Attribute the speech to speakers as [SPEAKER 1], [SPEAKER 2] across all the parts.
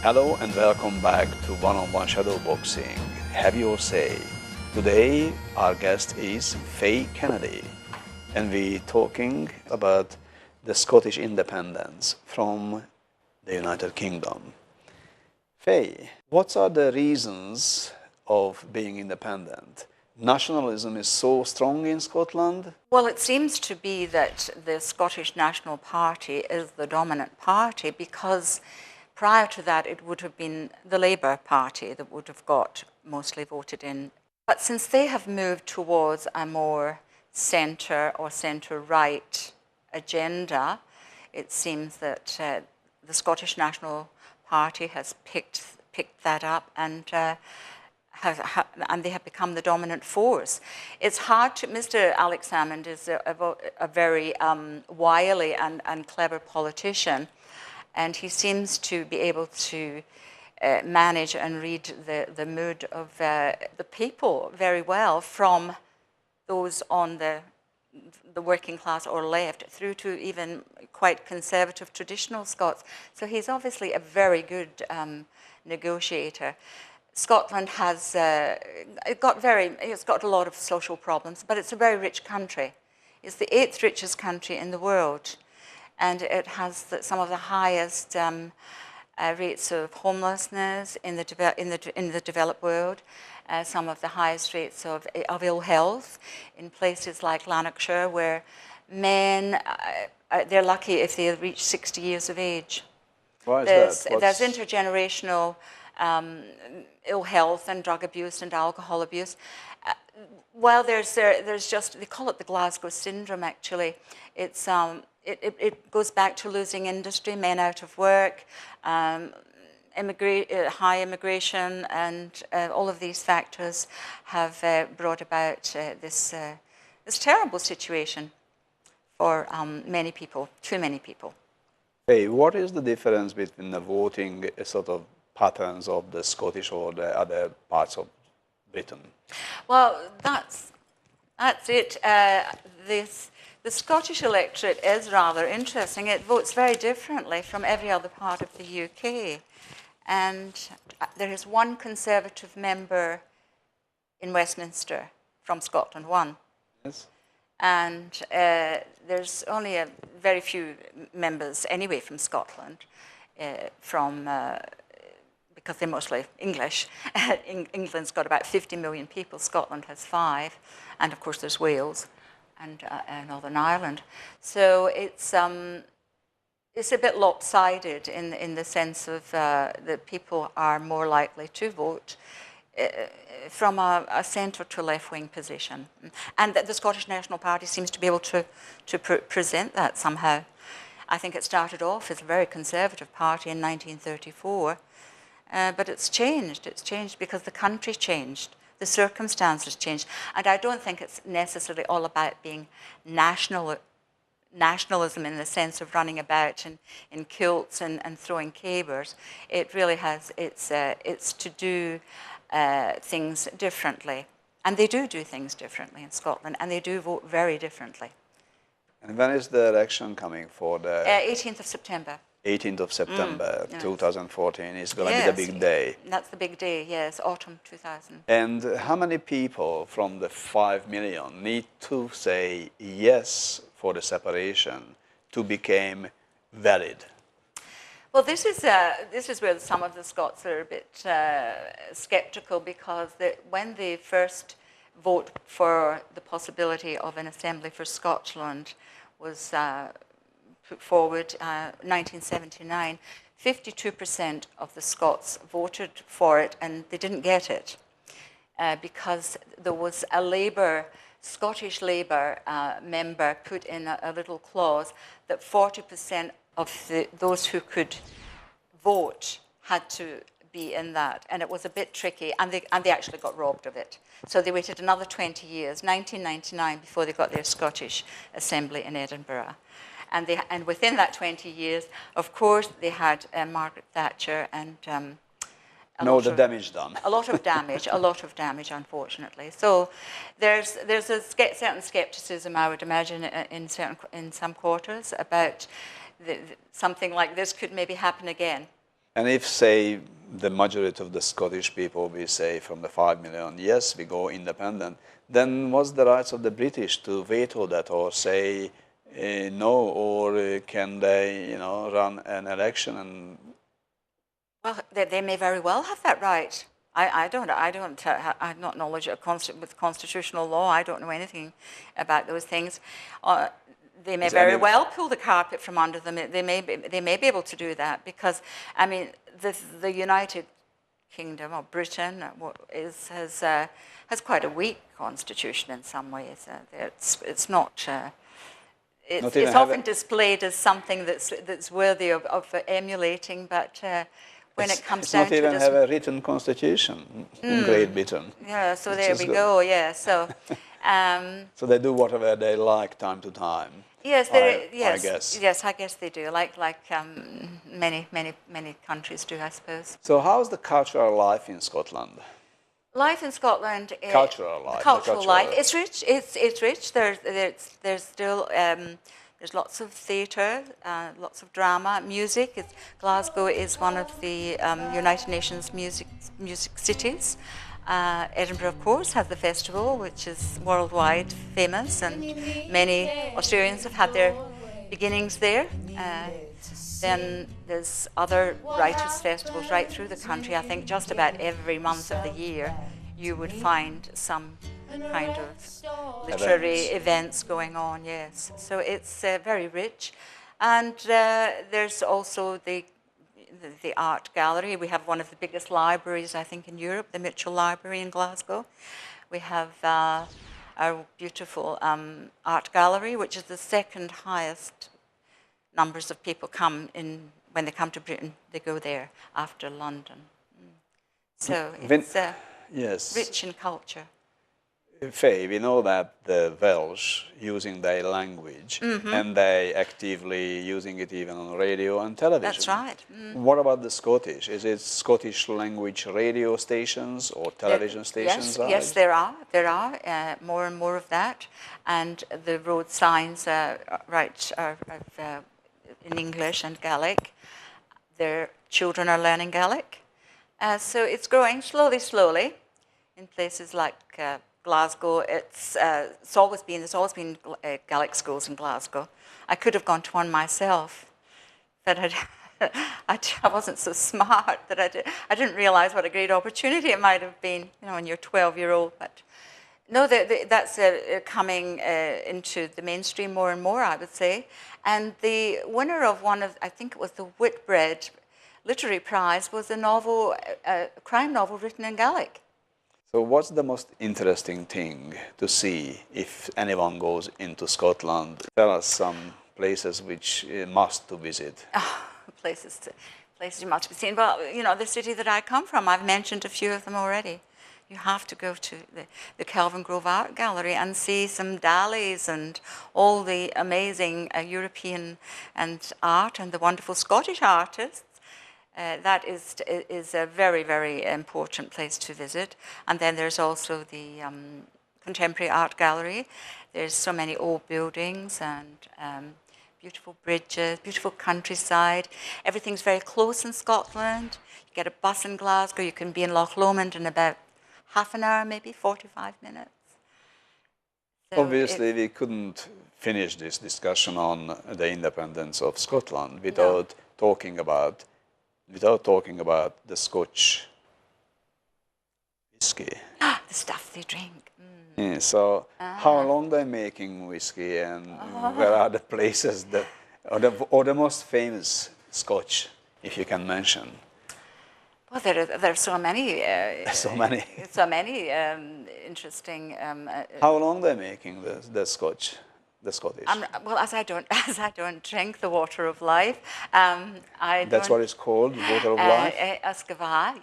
[SPEAKER 1] Hello and welcome back to One-on-One Shadowboxing. Have your say. Today our guest is Fay Kennedy and we're talking about the Scottish independence from the United Kingdom. Fay, what are the reasons of being independent? Nationalism is so strong in Scotland?
[SPEAKER 2] Well, it seems to be that the Scottish National Party is the dominant party because prior to that it would have been the Labour Party that would have got mostly voted in. But since they have moved towards a more centre or centre-right agenda, it seems that the Scottish National Party has picked that up and they have become the dominant force. It's hard to... Mr. Alex Salmond is a very wily and clever politician, and he seems to be able to manage and read the mood of the people very well, from those on the working class or left through to even quite conservative traditional Scots. So he's obviously a very good negotiator. Scotland has it's got a lot of social problems, but it's a very rich country. It's the 8th richest country in the world, and it has some of the highest rates of homelessness in the developed world, some of the highest rates of ill health in places like Lanarkshire, where men they're lucky if they reach 60 years of age.
[SPEAKER 1] Why is that?
[SPEAKER 2] There's intergenerational ill health and drug abuse and alcohol abuse. Well, there's just, they call it the Glasgow syndrome, actually. It's it goes back to losing industry, men out of work, high immigration, and all of these factors have brought about this terrible situation for many people, too many people.
[SPEAKER 1] Hey, what is the difference between the voting sort of patterns of the Scottish or the other parts of Britain?
[SPEAKER 2] Well, that's it. The Scottish electorate is rather interesting. It votes very differently from every other part of the UK. And there is one Conservative member in Westminster from Scotland, one.
[SPEAKER 1] Yes.
[SPEAKER 2] And there's only a very few members anyway from Scotland, because they're mostly English. England's got about 50 million people, Scotland has 5, and of course there's Wales and Northern Ireland. So it's a bit lopsided in the sense of that people are more likely to vote from a centre to left-wing position. And that the Scottish National Party seems to be able to present that somehow. I think it started off as a very conservative party in 1934, but it's changed. It's changed because the country changed, the circumstances changed. And I don't think it's necessarily all about being nationalism in the sense of running about in kilts and throwing cabers. It really has, it's to do things differently. And they do things differently in Scotland, and they do vote very differently.
[SPEAKER 1] And when is the election coming for the...
[SPEAKER 2] 18th of September.
[SPEAKER 1] 18th of September,
[SPEAKER 2] yes.
[SPEAKER 1] 2014 is going to be the big day.
[SPEAKER 2] That's the big day, yes, autumn 2000.
[SPEAKER 1] And how many people from the 5 million need to say yes for the separation to become valid?
[SPEAKER 2] Well, this is where some of the Scots are a bit sceptical, because when they first vote for the possibility of an Assembly for Scotland was put forward 1979, 52% of the Scots voted for it, and they didn't get it because there was a Scottish Labour member put in a little clause that 40% of those who could vote had to be in that, and it was a bit tricky, and they actually got robbed of it. So they waited another 20 years, 1999, before they got their Scottish Assembly in Edinburgh. And within that 20 years, of course, they had Margaret Thatcher and
[SPEAKER 1] damage done.
[SPEAKER 2] a lot of damage, unfortunately. So there's a certain scepticism, I would imagine, in some quarters about something like this could maybe happen again.
[SPEAKER 1] And if, say, the majority of the Scottish people, we say from the 5 million, yes, we go independent, then what's the rights of the British to veto that or say no, or can they, run an election and?
[SPEAKER 2] Well, they may very well have that right. I'm not knowledgeable with constitutional law. I don't know anything about those things. They may very well pull the carpet from under them. They may be able to do that because, I mean, the United Kingdom or Britain has quite a weak constitution in some ways. It's not. It's often displayed as something that's worthy of emulating, but when it comes down to it,
[SPEAKER 1] it's not even have a written constitution in Great Britain.
[SPEAKER 2] Yeah, so there we go. Yeah, so.
[SPEAKER 1] So they do whatever they like, time to time.
[SPEAKER 2] Yes,
[SPEAKER 1] I guess.
[SPEAKER 2] Yes, I guess they do. Like many countries do, I suppose.
[SPEAKER 1] So how's the cultural life in Scotland?
[SPEAKER 2] Life in Scotland.
[SPEAKER 1] Cultural life.
[SPEAKER 2] Cultural life. It's rich. It's rich. There's still there's lots of theatre, lots of drama, music. Glasgow is one of the United Nations music cities. Edinburgh, of course, has the festival, which is worldwide famous, and many Australians have had their beginnings there. Then there's other writers' festivals right through the country. I think just about every month of the year you would find some kind of literary events going on, yes. So it's very rich. And there's also the art gallery. We have one of the biggest libraries, I think, in Europe, the Mitchell Library in Glasgow. We have our beautiful art gallery, which is the second highest numbers of people come in. When they come to Britain, they go there after London. So it's
[SPEAKER 1] yes.
[SPEAKER 2] rich in culture.
[SPEAKER 1] Fay, we know that the Welsh using their language and they actively using it even on radio and television.
[SPEAKER 2] That's right.
[SPEAKER 1] What about the Scottish? Is it Scottish language radio stations or television stations?
[SPEAKER 2] Yes, there are. There are more and more of that. And the road signs are in English and Gaelic. Their children are learning Gaelic. So it's growing slowly in places like Glasgow. There's always been Gaelic schools in Glasgow. I could have gone to one myself, but I wasn't so smart that I didn't realise what a great opportunity it might have been, when you're 12-year-old. But no, that's coming into the mainstream more and more, I would say. And the winner of I think it was the Whitbread Literary Prize, was a crime novel written in Gaelic.
[SPEAKER 1] So what's the most interesting thing to see if anyone goes into Scotland? Tell us some places which must to visit.
[SPEAKER 2] Places you must have seen. Well, the city that I come from, I've mentioned a few of them already. You have to go to the Kelvin Grove Art Gallery and see some Dalys and all the amazing European art and the wonderful Scottish artists. That is a very, very important place to visit. And then there's also the Contemporary Art Gallery. There's so many old buildings and beautiful bridges, beautiful countryside. Everything's very close in Scotland. You get a bus in Glasgow. You can be in Loch Lomond in about half an hour, maybe 45 minutes. So
[SPEAKER 1] obviously, we couldn't finish this discussion on the independence of Scotland without talking about the Scotch whiskey.
[SPEAKER 2] The stuff they drink.
[SPEAKER 1] Yeah, so how long they're making whiskey, and where are the places or the most famous Scotch, if you can mention?
[SPEAKER 2] Well, there are so many.
[SPEAKER 1] So many.
[SPEAKER 2] So many interesting.
[SPEAKER 1] How long they're making the Scotch? The Scottish.
[SPEAKER 2] Well, as I don't drink the water of life,
[SPEAKER 1] That's what it's called, water of life.
[SPEAKER 2] Escava,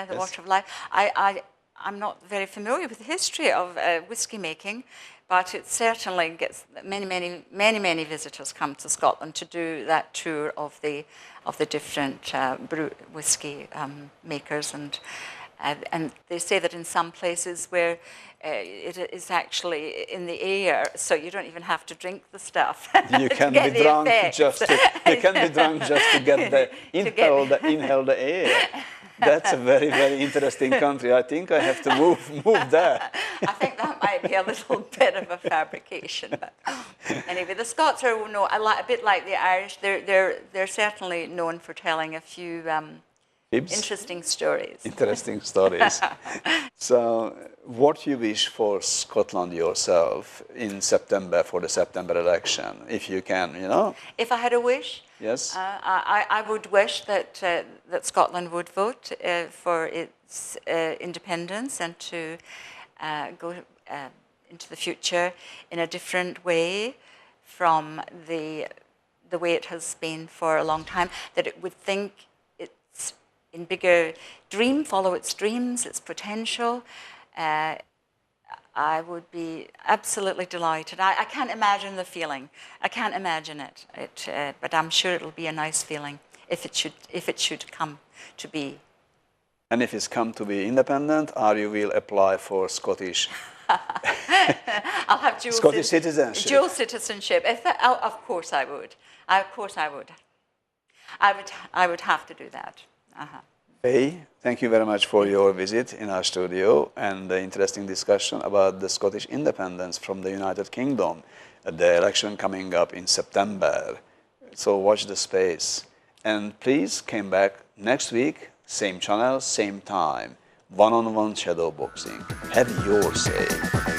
[SPEAKER 2] the water of life. I'm not very familiar with the history of whiskey making, but it certainly gets many visitors come to Scotland to do that tour of the different whiskey makers, and And they say that in some places where it is actually in the air, so you don't even have to drink the stuff.
[SPEAKER 1] You can be drunk just to, you can be drunk just to get the inhale the air. That's a very, very interesting country. I think I have to move there.
[SPEAKER 2] I think that might be a little bit of a fabrication. But anyway, the Scots are a bit like the Irish. They're certainly known for telling a few interesting stories.
[SPEAKER 1] Interesting stories. So, what you wish for Scotland yourself in September for the September election, if you can, you know?
[SPEAKER 2] If I had a wish,
[SPEAKER 1] yes,
[SPEAKER 2] I would wish that that Scotland would vote for its independence and to go into the future in a different way from the way it has been for a long time. That it would think it's in bigger dream, follow its dreams, its potential. I would be absolutely delighted. I can't imagine the feeling. I can't imagine it. But I'm sure it'll be a nice feeling if it should come to be.
[SPEAKER 1] And if it's come to be independent, or you will apply for Scottish?
[SPEAKER 2] I'll have dual
[SPEAKER 1] Scottish citizenship.
[SPEAKER 2] Dual citizenship. Of course I would. Of course I would. I would have to do that.
[SPEAKER 1] Fay, thank you very much for your visit in our studio and the interesting discussion about the Scottish independence from the United Kingdom, the election coming up in September. So watch the space. And please come back next week, same channel, same time. One-on-one shadow boxing. Have your say.